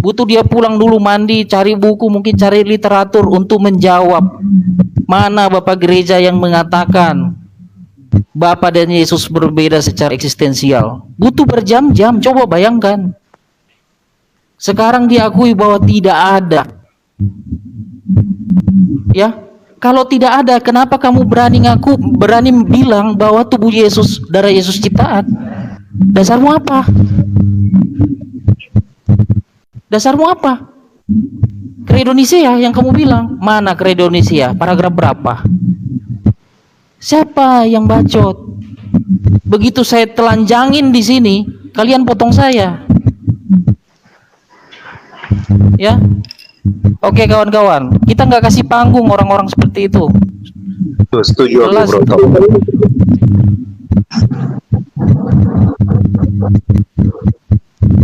Butuh dia pulang dulu mandi, cari buku, mungkin cari literatur untuk menjawab. Mana Bapak Gereja yang mengatakan Bapa dan Yesus berbeda secara eksistensial? Butuh berjam-jam, coba bayangkan. Sekarang diakui bahwa tidak ada. Ya, kalau tidak ada, kenapa kamu berani bilang bahwa tubuh Yesus, darah Yesus ciptaan? Dasarmu apa? Dasarmu apa? Credo Nicea yang kamu bilang. Mana Credo Nicea? Paragraf berapa? Siapa yang bacot? Begitu saya telanjangin di sini, kalian potong saya. Ya. Oke kawan-kawan, kita nggak kasih panggung orang-orang seperti itu. Setuju aku, Jelas. Bro.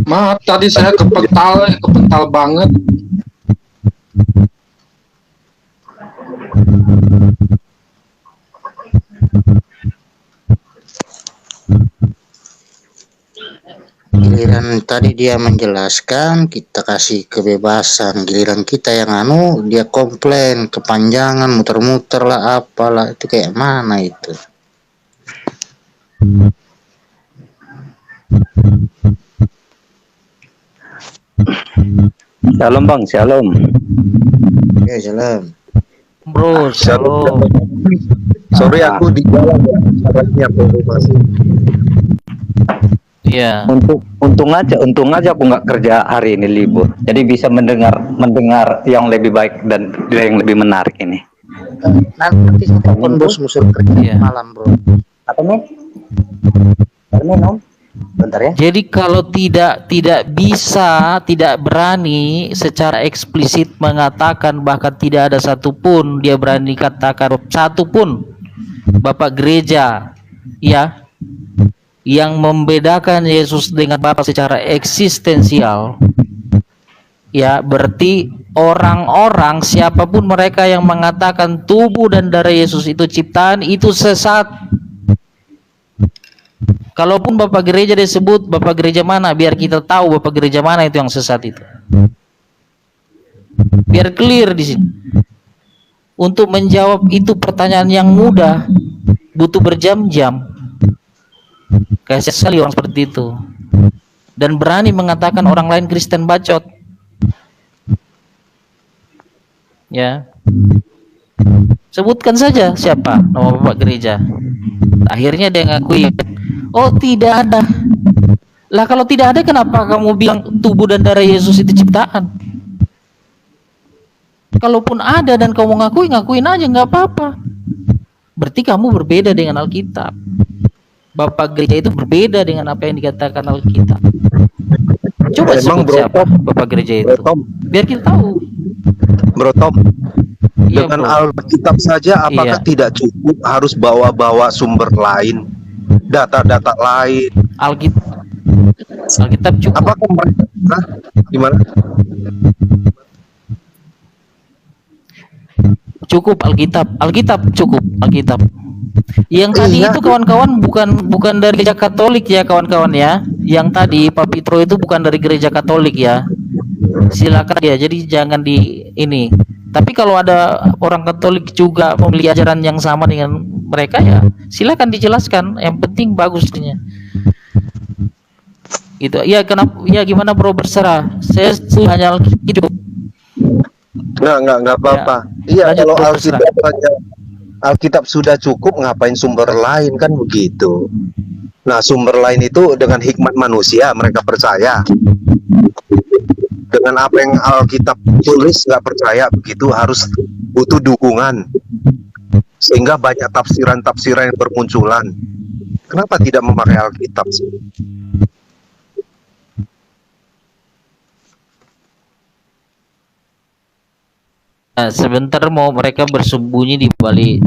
Maaf, tadi saya kepental banget. Giliran tadi dia menjelaskan, kita kasih kebebasan. Giliran kita yang dia komplain, kepanjangan, muter-muter lah, apalah. Itu kayak mana itu? Shalom Bang, shalom. Ya, jalan. Bro, shalom. Sorry aku di jalan ya, syaratnya masih. Iya. Untung aja aku nggak kerja hari ini, libur. Jadi bisa mendengar yang lebih baik dan yang lebih menarik ini. Nanti saya telepon bos musuh kerja Iya. malam bro. Apa nih? Om? Bentar ya. Jadi kalau tidak berani secara eksplisit mengatakan, bahkan tidak ada satupun dia berani katakan satupun Bapak Gereja ya yang membedakan Yesus dengan Bapa secara eksistensial, ya berarti orang-orang siapapun mereka yang mengatakan tubuh dan darah Yesus itu ciptaan, itu sesat. Kalaupun Bapak Gereja disebut Bapak Gereja mana, biar kita tahu Bapak Gereja mana itu yang sesat itu. Biar clear di sini. Untuk menjawab itu pertanyaan yang mudah butuh berjam-jam. Kasian sekali orang seperti itu. Dan berani mengatakan orang lain Kristen bacot. Ya. Sebutkan saja siapa nama Bapak Gereja. Akhirnya dia ngakui, oh tidak ada. Lah kalau tidak ada, kenapa kamu bilang tubuh dan darah Yesus itu ciptaan? Kalaupun ada dan kamu ngakuin aja, nggak apa-apa. Berarti kamu berbeda dengan Alkitab. Bapak Gereja itu berbeda dengan apa yang dikatakan Alkitab. Coba sebut siapa Bapak Gereja itu, biar kita tahu. Bro Tom, Iya, dengan bro. Alkitab saja apakah Iya. tidak cukup harus bawa-bawa sumber lain, data-data lain? Alkitab cukup. Apakah mereka, gimana? Cukup Alkitab cukup Alkitab. Yang tadi Iya. itu kawan-kawan bukan dari gereja Katolik ya kawan-kawan ya. Yang tadi Pak Pitro itu bukan dari gereja Katolik ya. Silakan ya. Jadi jangan di ini. Tapi kalau ada orang Katolik juga memiliki ajaran yang sama dengan mereka ya, silakan dijelaskan. Yang penting bagusnya. Itu. Ya kenapa? Ya gimana bro berserah. Saya hanya hidup. Nggak apa-apa. Iya, lanjut, kalau Bro, Alkitab sudah cukup, ngapain sumber lain, kan begitu. Nah, sumber lain itu dengan hikmat manusia mereka percaya. Dengan apa yang Alkitab tulis nggak percaya, begitu harus butuh dukungan. Sehingga banyak tafsiran-tafsiran yang bermunculan. Kenapa tidak memakai Alkitab sih? Nah, sebentar mau mereka bersembunyi di balik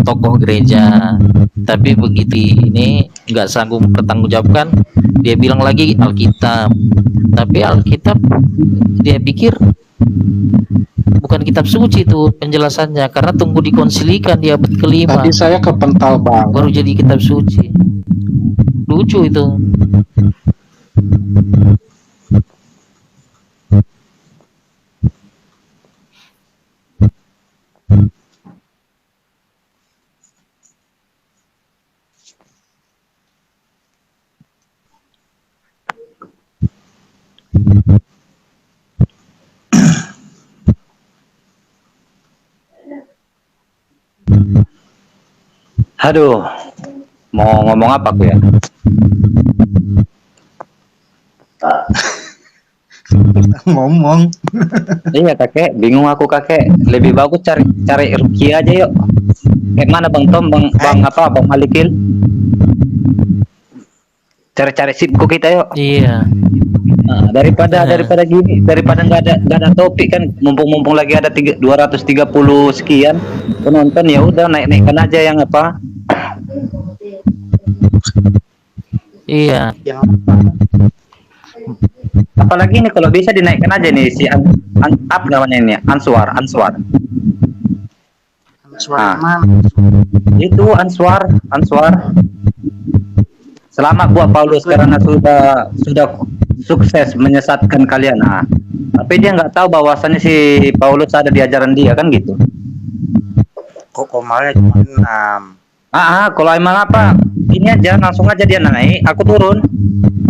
tokoh gereja, tapi begitu ini nggak sanggup bertanggungjawabkan, dia bilang lagi Alkitab, tapi Alkitab dia pikir bukan kitab suci itu penjelasannya, karena tunggu dikonsilikan di abad kelima. Tadi saya kepental banget. Baru jadi kitab suci. Lucu itu. Aduh, mau ngomong apa aku ya? Ngomong. Iya kakek, bingung aku kakek. Lebih bagus cari Rukia aja yuk. Kayak mana Bang Tom, Bang Malikil? Cari-cari sipku kita yuk. Iya. Nah, daripada gini, daripada nggak ada topik kan, mumpung lagi ada 230 sekian penonton, ya udah naikkan aja yang apa. Iya. Apalagi ini kalau bisa dinaikkan aja nih si apa namanya ini, Answar. Suara Itu Answar. Selamat buat Paulus karena sudah sukses menyesatkan kalian. Nah, tapi dia nggak tahu bahwasannya si Paulus ada di ajaran dia kan gitu. kok komalnya cuma 6. Kalau emang apa, ini aja langsung aja dia naik, aku turun.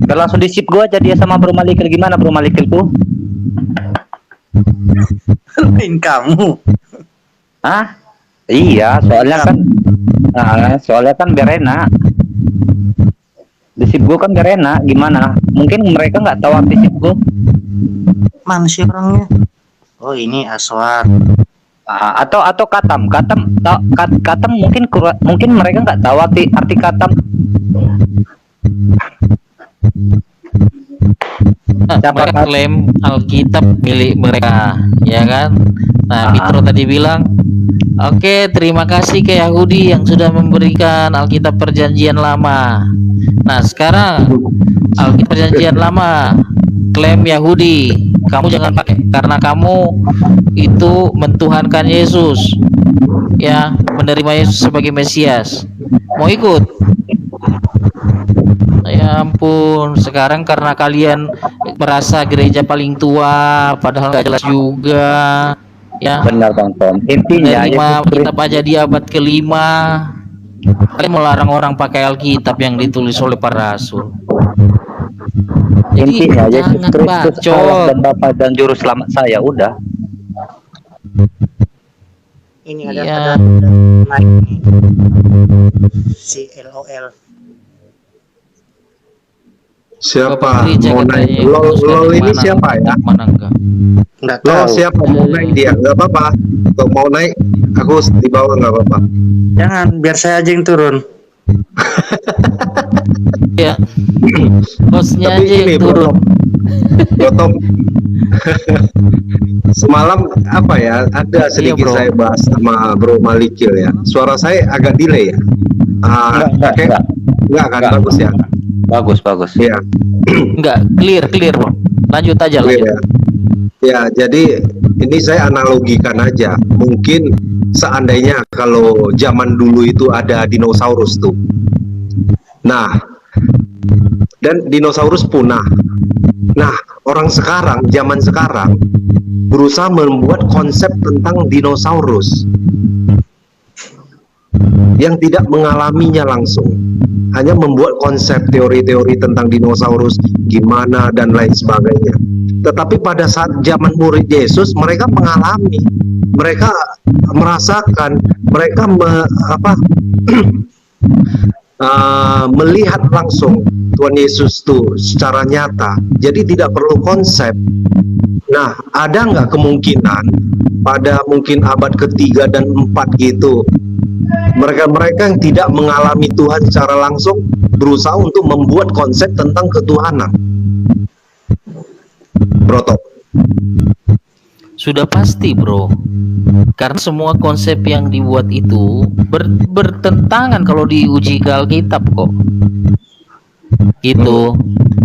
Biar langsung di ship gua aja dia sama Bro Malikil. Gimana Bro Malikil tuh? Lain kamu. Iya, soalnya kan Berena. Di ship gua kan Berena, gimana? Mungkin mereka nggak tahu arti ship gua. Mana sih orangnya? Oh, ini Aswar. Atau katam mungkin mereka nggak tahu arti katam. Mereka klaim Alkitab milik mereka, ya kan? Nah, Pitro tadi bilang, oke, terima kasih ke Yahudi yang sudah memberikan Alkitab Perjanjian Lama. Nah, sekarang Alkitab Perjanjian Lama klaim Yahudi, kamu jangan pakai karena kamu itu mentuhankan Yesus, ya, menerima Yesus sebagai Mesias. Mau ikut? Ya ampun, sekarang karena kalian merasa gereja paling tua, padahal nggak jelas juga, ya. Benar Bang Tom. Intinya menerima kitab aja di abad kelima, kalian melarang orang pakai Alkitab yang ditulis oleh para rasul. Intinya Yesus jangan Kristus bacot. Allah dan Bapa dan Juru Selamat saya, udah. Ini ada Iya. naik nih. Si LOL. Siapa Bapak gereja mau katanya naik? yang lulus dari Lol ini mana, siapa ya? mana enggak? Enggak Lo tahu. siapa mau naik dia? Nggak apa-apa. Kalau mau naik, aku di bawah nggak apa-apa. Jangan, biar saya aja yang turun. Ya, bosnya Tapi aja ini yang turun. Bro Tom. Semalam apa ya, ada sedikit Bro. saya bahas sama Bro Malikil ya. Suara saya agak delay ya. Enggak kan, bagus ya. Bagus. Iya. Enggak, clear bro. Lanjut aja Clear lanjut. ya. Ya, jadi ini saya analogikan aja. Mungkin seandainya kalau zaman dulu itu ada dinosaurus tuh. Nah, dan dinosaurus punah. Nah, orang sekarang, zaman sekarang berusaha membuat konsep tentang dinosaurus yang tidak mengalaminya langsung. Hanya membuat konsep teori-teori tentang dinosaurus gimana dan lain sebagainya. Tetapi pada saat zaman murid Yesus, mereka mengalami, mereka merasakan, mereka melihat langsung Tuhan Yesus tuh secara nyata. Jadi tidak perlu konsep. Nah, ada nggak kemungkinan pada mungkin abad ketiga dan 4 gitu, mereka yang tidak mengalami Tuhan secara langsung berusaha untuk membuat konsep tentang ketuhanan? Bro Top. Sudah pasti bro, karena semua konsep yang dibuat itu bertentangan kalau diuji ke Alkitab kok. Gitu.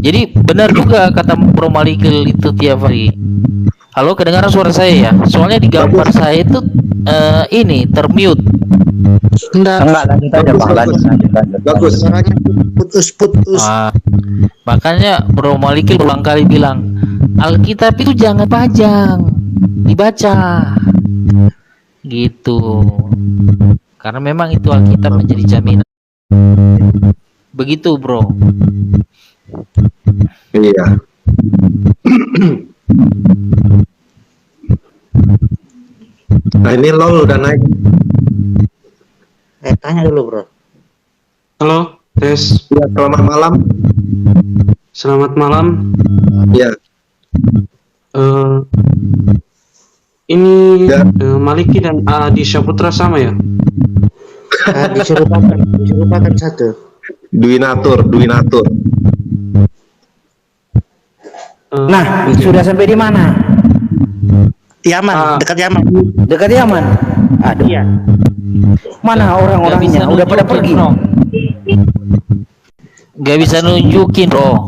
Jadi benar juga kata Bro Malikil itu tiap hari. Halo, kedengaran suara saya ya? Soalnya di gambar saya itu ini termute. Enggak, lanjut aja Pak, lanjut. Bagus. Suaranya putus. Makanya Bro Malikil ulang kali bilang, Alkitab itu jangan pajang, dibaca. Gitu. Karena memang itu Alkitab menjadi jaminan. Begitu, Bro. Iya. Nah, ini LOL udah naik. Tanya dulu bro. Halo, tes. Ya, selamat malam. Selamat malam. Ya. Ini Ya. Maliki dan Adi Syaputra sama ya? Diserupakan satu. Dwi Natur. Nah, sudah sampai di mana? Yaman, dekat Yaman. Dekat Yaman. Aduh. Iya. Mana orang-orangnya? Udah pada pergi. Gak bisa nunjukin, Bro.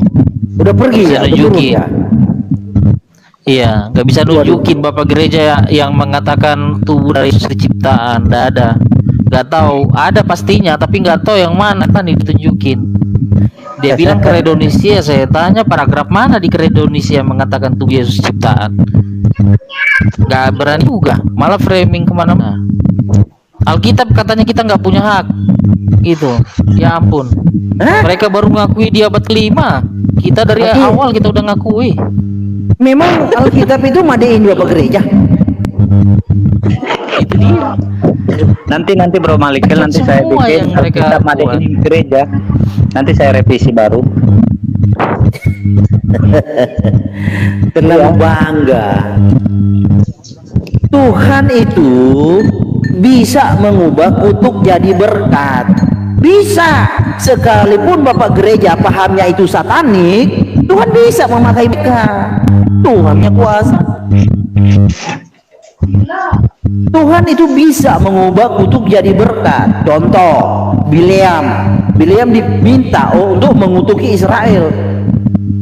Udah pergi Bisa ya? nunjukin. Ya? Iya, nggak bisa nunjukin Bapak Gereja yang mengatakan tubuh dari Yesus ciptaan, nggak ada. Nggak tahu, ada pastinya, tapi nggak tahu yang mana kan ditunjukin. Dia bilang Kredonesia, saya tanya paragraf mana di Kredonesia yang mengatakan tubuh Yesus ciptaan. Nggak berani juga, malah framing kemana-mana. Alkitab katanya kita nggak punya hak, gitu. Ya ampun, mereka baru ngakui di abad kelima. Kita dari awal kita udah ngakui. Memang Alkitab itu madein Bapak Gereja. Itu dia. Nanti Bro Malikil, nanti saya Semua bikin yang mereka Alkitab madein gereja. Nanti saya revisi baru. Terlalu bangga. Tuhan itu bisa mengubah kutuk jadi berkat. Bisa. Sekalipun Bapak Gereja pahamnya itu satanik, Tuhan bisa memakai mereka. Tuhannya kuasa. Tuhan itu bisa mengubah kutuk jadi berkat. Contoh, Bileam diminta untuk mengutuki Israel.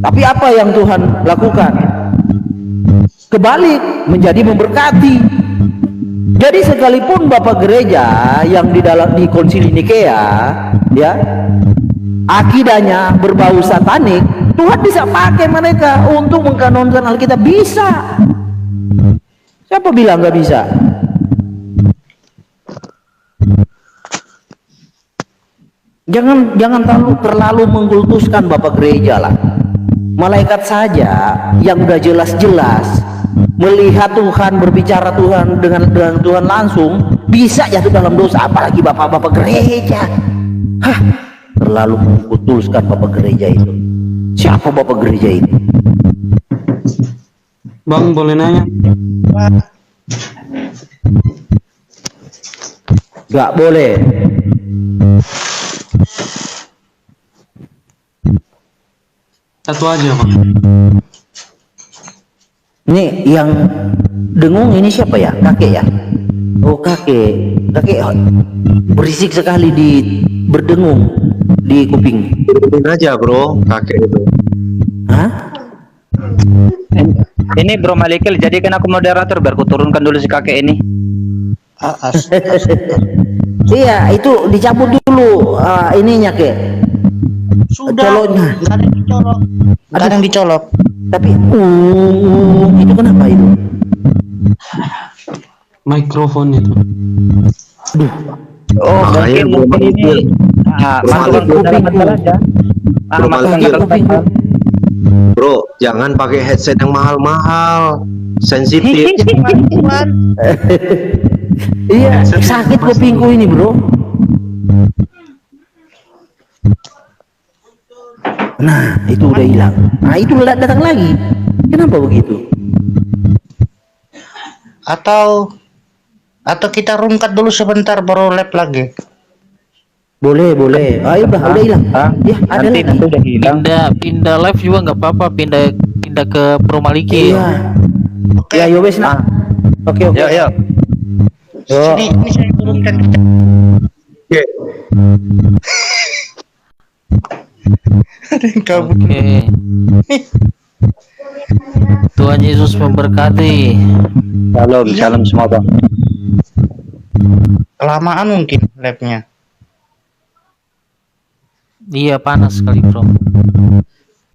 Tapi apa yang Tuhan lakukan? Kebalik, menjadi memberkati. Jadi sekalipun Bapak Gereja yang di Konsili Nikea, ya, akidahnya berbau satanik, Tuhan bisa pakai mereka untuk mengkanonkan Alkitab. Bisa. Siapa bilang nggak bisa? Jangan terlalu mengkultuskan Bapak Gereja lah. Malaikat saja yang udah jelas-jelas melihat Tuhan, berbicara Tuhan dengan Tuhan langsung, bisa jatuh dalam dosa, apalagi bapak-bapak gereja. Hah, terlalu mengkultuskan Bapak Gereja itu. Siapa Bapak Gereja itu? Bang, boleh nanya? Gak boleh. Satu aja, Bang. Ini yang dengung ini siapa ya? Kakek ya? Oh kakek berisik sekali berdengung di kuping. Turunin aja bro, kakek itu. Hah? Ini Bro Malikil, jadikan aku moderator biar ku turunkan dulu si kakek ini. Iya, itu dicabut dulu ininya kek. Sudah. Coloknya. Nggak ada yang dicolok. Nggak ada yang dicolok. Tapi itu kenapa itu? Mikrofon itu. Oh, Makanya mungkin ini masukkan ke dalam masalah aja. Masukkan ke dalam masalah. Bro, jangan pakai headset yang mahal-mahal, sensitif. Iya, sakit kupingku ini bro. Nah, itu udah hilang. Nah, itu datang lagi. Kenapa begitu? Atau kita rungkat dulu sebentar baru lab lagi. Boleh. Ayo udah hilang. Ya, ada Nanti lagi. udah hilang. Pindah live juga nggak apa-apa, pindah ke Bro Maliki. Iya. Oke. Ya, yo wes nah. Oke. Yuk. Ini saya turunkan. Oke. Ada yang kabur. Oke. Tuhan Yesus memberkati. Shalom semua bang. Kelamaan mungkin labnya. Iya panas sekali bro.